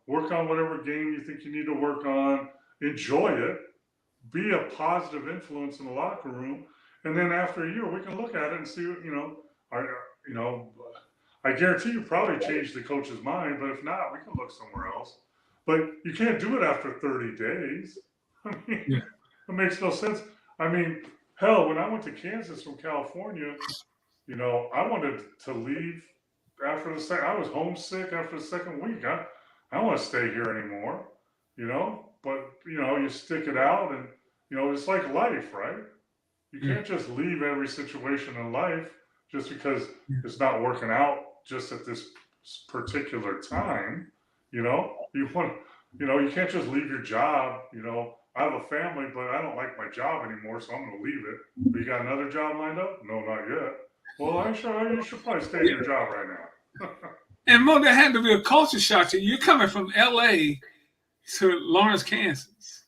Work on whatever game you think you need to work on. Enjoy it. Be a positive influence in the locker room. And then after a year, we can look at it and see, are, you know, I guarantee you probably changed the coach's mind, but if not, we can look somewhere else. But you can't do it after 30 days. I Yeah. mean, it makes no sense. I mean, hell, when I went to Kansas from California, I wanted to leave after the second. I was homesick after the second week. I don't want to stay here anymore, But you stick it out, and it's like life, right? You Yeah. can't just leave every situation in life just because it's not working out just at this particular time. You want, you can't just leave your job. I have a family, but I don't like my job anymore, so I'm going to leave it. But you got another job lined up? No, not yet. Well, you should probably stay in your job right now. And Mo, there had to be a culture shock to you. You're coming from LA to Lawrence, Kansas.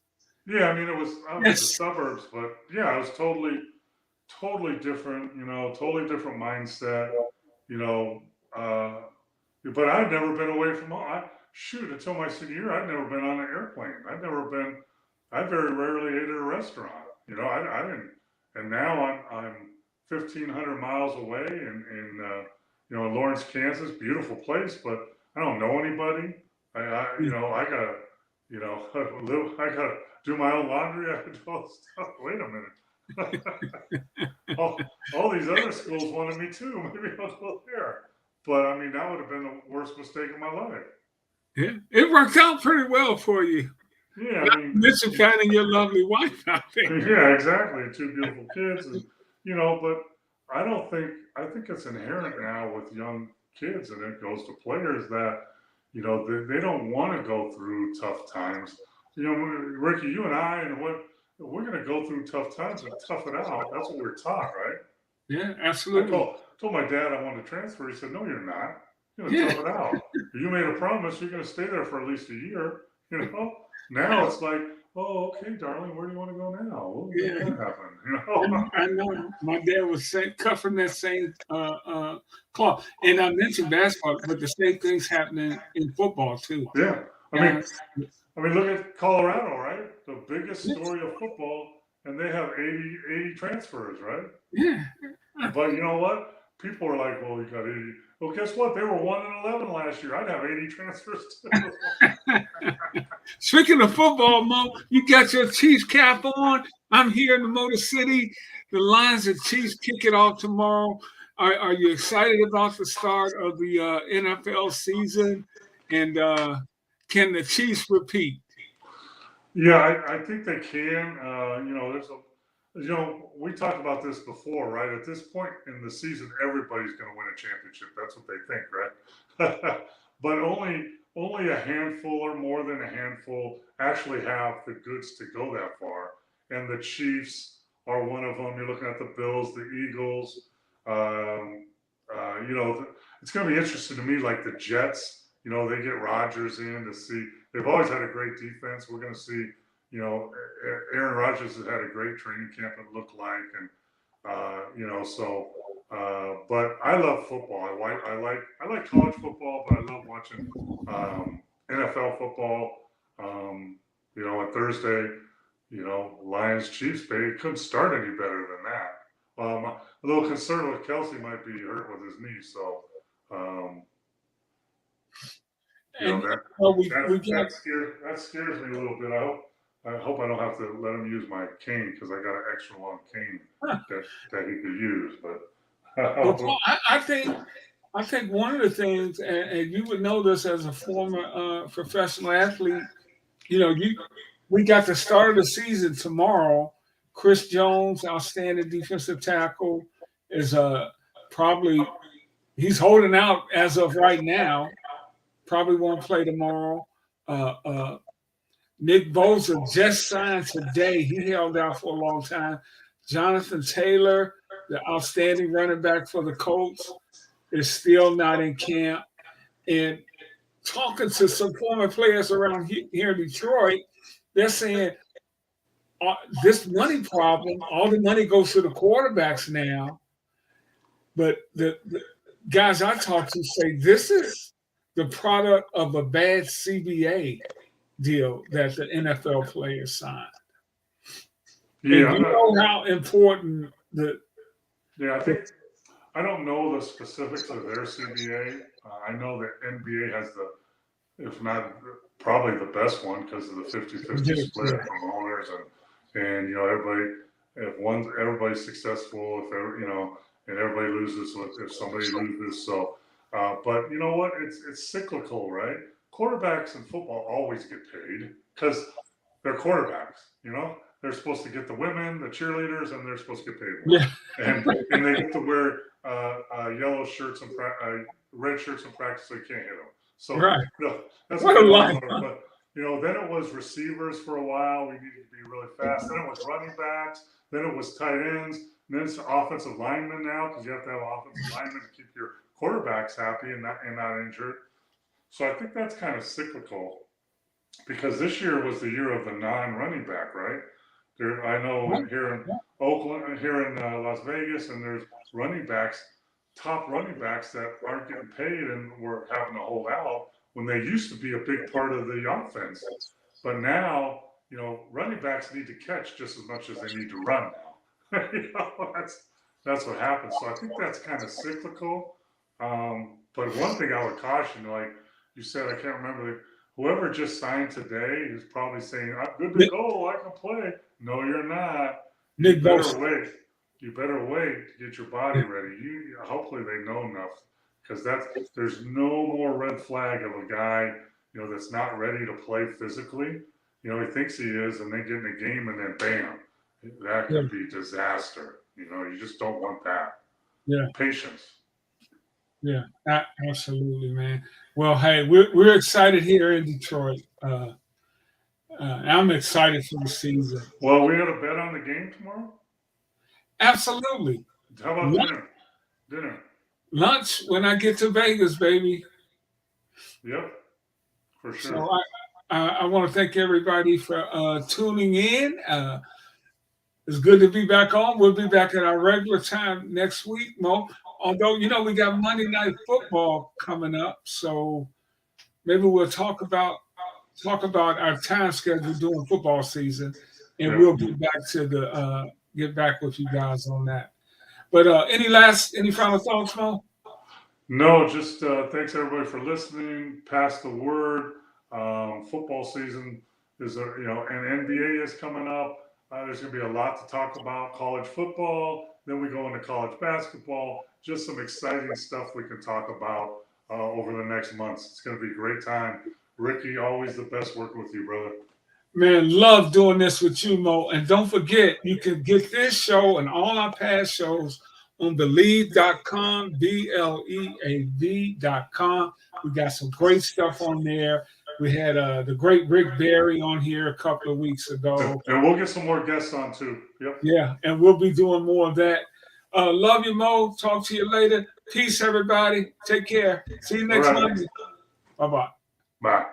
Yeah, I mean, I was in the Yes. suburbs, but yeah, it was totally, totally different, totally different mindset, you know, uh, but I'd never been away from home. Until my senior year, I'd never been on an airplane. I very rarely ate at a restaurant. I didn't, and now I'm 1,500 miles away in Lawrence, Kansas, beautiful place, but I don't know anybody. I gotta, I gotta do my own laundry. I have to do all this stuff. Wait a minute. all these other schools wanted me too. Maybe I'll go there. But I mean, that would have been the worst mistake of my life. Yeah. It worked out pretty well for you. Yeah, I Not to mean, mention finding your lovely wife out there. yeah, exactly. Two beautiful kids, and but I think it's inherent now with young kids, and it goes to players that they don't want to go through tough times. Ricky, you and I, and we're going to go through tough times and tough it out. That's what we're taught, right? Yeah, I absolutely. told my dad I wanted to transfer. He said, "No, you're not. You're going to Yeah. tough it out. You made a promise. You're going to stay there for at least a year." Now it's like, "Oh, okay, darling. Where do you want to go now? We'll make Yeah. that happen." I know my dad was cuffing that same cloth. And I mentioned basketball, but the same thing's happening in football too. Yeah. Guys, I mean, look at Colorado, right? The biggest story of football, and they have 80 transfers, right? yeah. But you know what? People are like, "Well, you got 80." Well, guess what? They were 1-11 last year. I'd have 80 transfers too. Speaking of football, Mo, you got your Chiefs cap on. I'm here in the Motor City. The Lions and Chiefs kick it off tomorrow. Are you excited about the start of the NFL season? And can the Chiefs repeat? Yeah, I think they can. We talked about this before, right? At this point in the season, everybody's going to win a championship. That's what they think, right? But only a handful or more than a handful actually have the goods to go that far. And the Chiefs are one of them. You're looking at the Bills, the Eagles. Um, it's going to be interesting to me, like the Jets. They get Rodgers in to see. They've always had a great defense. We're going to see. Aaron Rodgers has had a great training camp. It looked like, and so. But I love football. I like college football, but I love watching NFL football, on Thursday, Lions Chiefs, they couldn't start any better than that. I'm a little concerned with Kelsey might be hurt with his knee, so that scares me a little bit. I hope I don't have to let him use my cane because I got an extra long cane that he could use. But well, I think one of the things, and you would know this as a former professional athlete, we got the start of the season tomorrow. Chris Jones, outstanding defensive tackle, is probably he's holding out as of right now. Probably won't play tomorrow. Nick Bosa just signed today. He held out for a long time. Jonathan Taylor, the outstanding running back for the Colts, is still not in camp. And talking to some former players around here in Detroit, they're saying this money problem, all the money goes to the quarterbacks now. But the guys I talk to say this is the product of a bad CBA deal that the NFL players signed. Yeah, and know how important I don't know the specifics of their CBA. I know that NBA has if not probably the best one because of the 50-50 split from owners and everybody's successful and everybody loses if somebody loses. So, but you know what? It's cyclical, right? Quarterbacks in football always get paid because they're quarterbacks. They're supposed to get the women, the cheerleaders, and they're supposed to get paid more. Yeah. And they get to wear yellow shirts and red shirts in practice so you can't hit them. So that's what a line. But then it was receivers for a while. We needed to be really fast. Then it was running backs. Then it was tight ends. And then it's offensive linemen now because you have to have offensive linemen to keep your quarterbacks happy and not injured. So I think that's kind of cyclical because this year was the year of the non-running back, right? I know here in Oakland, here in Las Vegas, and there's top running backs that aren't getting paid and we're having to hold out when they used to be a big part of the offense. But now, running backs need to catch just as much as they need to run now. That's what happens. So I think that's kind of cyclical. But one thing I would caution, like you said, I can't remember, whoever just signed today is probably saying, I'm good to go, I can play. No, you're not. You better wait. You better wait to get your body ready. Hopefully they know enough because there's no more red flag of a guy, that's not ready to play physically. He thinks he is, and they get in a game, and then bam, that could be disaster. You just don't want that. Yeah. Patience. Yeah, absolutely, man. Well, hey, we're excited here in Detroit. I'm excited for the season. Well, we had a bet on the game tomorrow? Absolutely. How about dinner? Lunch when I get to Vegas, baby. Yep, for sure. So I want to thank everybody for tuning in. It's good to be back on. We'll be back at our regular time next week, Mo. Although, we got Monday Night Football coming up, so maybe we'll talk about our time schedule during football season, and we'll get back with you guys on that. But any final thoughts, Mo? No, just thanks everybody for listening. Pass the word. Football season is and NBA is coming up. There's going to be a lot to talk about. College football. Then we go into college basketball. Just some exciting stuff we can talk about over the next months. It's going to be a great time. Ricky, always the best working with you, brother. Man, love doing this with you, Mo. And don't forget, you can get this show and all our past shows on Believe.com, BLEAV.com. We got some great stuff on there. We had the great Rick Barry on here a couple of weeks ago. And we'll get some more guests on too. Yep. Yeah, and we'll be doing more of that. Love you, Mo. Talk to you later. Peace, everybody. Take care. See you next Monday. Bye-bye. Bye.